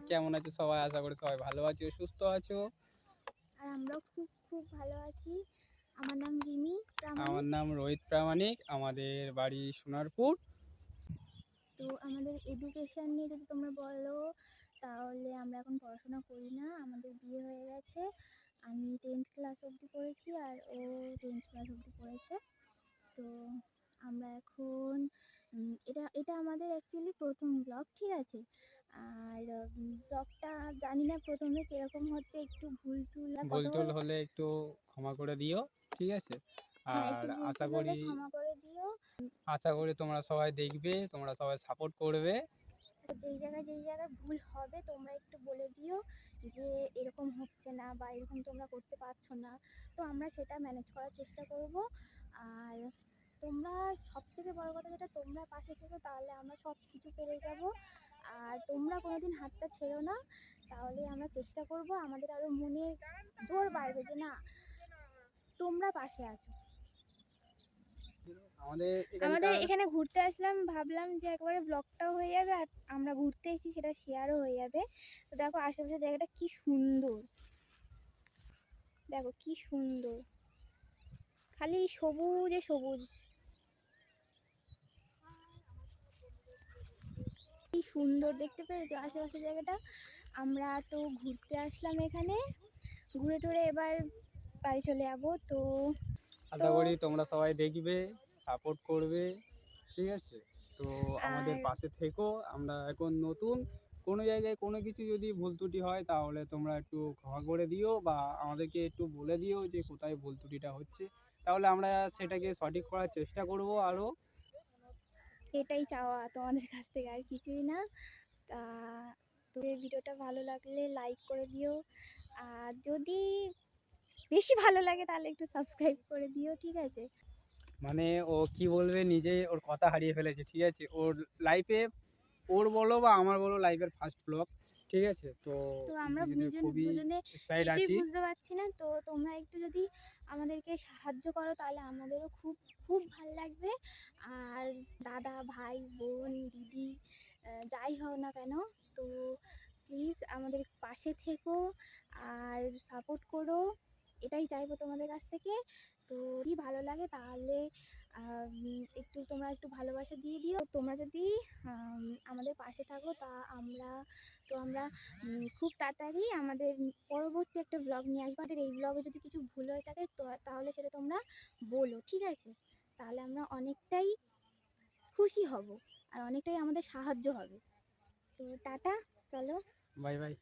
কেমন আছো সবাই? আশা করি সবাই ভালো আছো, সুস্থ আছো। আর আমরাও খুব খুব ভালো আছি। আমার নাম রিমি আমার প্রামাণিক। নাম রোহিত প্রামাণিক, আমাদের বাড়ি সোনারপুর। তো আমাদের এডুকেশন নিয়ে যদি তোমরা বলো, তাহলে আমরা এখন পড়াশোনা করি না, আমাদের বিয়ে হয়ে গেছে। আমি 10th ক্লাস অবধি পড়েছি আর ও 10th ক্লাস অবধি পড়েছে। তো আমরা এখন এটা এটা আমাদের অ্যাকচুয়ালি প্রথম ব্লগ, ঠিক আছে? আর ব্লগটা জানি না প্রথমে কিরকম হচ্ছে, একটু ভুল ভুল হলে একটু ক্ষমা করে দিও, ঠিক আছে? হ্যাঁ, আর একটু ভুল আশা হলে করি ক্ষমা করে দিও। তোমরা সবাই দেখবে, তোমরা সবাই সাপোর্ট করবে। যেই জায়গায় ভুল হবে তোমরা একটু বলে দিও যে এরকম হচ্ছে না বা এরকম তোমরা করতে পারছো না। তো আমরা সেটা ম্যানেজ করার চেষ্টা করব। আর তোমরা, সবথেকে বড় কথা যেটা, তোমরা পাশে থেকো, তাহলে আমরা সব কিছু পেরে যাব। আর তোমরা কোনোদিন হাতটা ছেড়ো না, তাহলে আমরা চেষ্টা করব, আমাদের আরও মনে জোর বাড়বে যে না, তোমরা পাশে আছো। আমাদের এখানে ঘুরতে আসলাম, ভাবলাম যে একবারে ব্লগটাও হয়ে যাবে আর আমরা ঘুরতে এসেছি সেটা শেয়ারও হয়ে যাবে। তো দেখো আশেপাশের জায়গাটা কি সুন্দর, দেখো কি সুন্দর, খালি সবুজে সবুজ, কি সুন্দর দেখতে পেয়েছো আশেপাশের জায়গাটা। আমরা তো ঘুরতে আসলাম এখানে, ঘুরে টুরে এবার বাড়ি চলে যাবো। তো আশা করি তোমরা সবাই দেখবে, সাপোর্ট করবে, ঠিক আছে? তো আমাদের আর পাশে থেকো। আমরা এখন নতুন, কোনো জায়গায় কোনো কিছু যদি ভুল ত্রুটি হয় তাহলে তোমরা একটু ক্ষমা করে দিও বা আমাদেরকে একটু বলে দিও যে কোথায় ভুল ত্রুটিটা হচ্ছে, তাহলে আমরা সেটাকে সঠিক করার চেষ্টা করব আরও। এটাই চাওয়া তোমাদের কাছ থেকে, আর কিছুই না। তা তো এই ভিডিওটা ভালো লাগলে লাইক করে দিও, আর যদি বেশি ভালো লাগে তাহলে একটু সাবস্ক্রাইব করে দিও, ঠিক আছে? মানে ও কি বলবে, নিজে ওর কথা হারিয়ে ফেলেছে, ঠিক আছে? ওর লাইফে, ওর বলো বা আমার বলো, লাইফের ফার্স্ট ব্লগ, ঠিক আছে? তো তো আমরা খুবই দুজনে এক্সাইট কিছুই আছি। বুঝতে পারছি না, তো তোমরা একটু যদি আমাদেরকে সাহায্য করো তাহলে আমাদেরও খুব খুব ভালো লাগবে। আর দাদা, ভাই, বোন, দিদি, যাই হও না কেন, তো প্লিজ আমাদের পাশে থেকো আর সাপোর্ট করো, এটাই চাইবো তোমাদের কাছ থেকে। তো যদি ভালো লাগে তাহলে তোমরা একটু ভালোবাসা দিয়ে দিও। তোমরা যদি আমাদের পাশে থাকো তা আমরা খুব তাড়াতাড়ি আমাদের পরবর্তী একটা ব্লগ নিয়ে আসবো। আমাদের এই ব্লগে যদি কিছু ভুল হয়ে থাকে তো তাহলে সেটা তোমরা বলো, ঠিক আছে? তাহলে আমরা অনেকটাই খুশি হব আর অনেকটাই আমাদের সাহায্য হবে। তো টাটা, চলো, বাই বাই।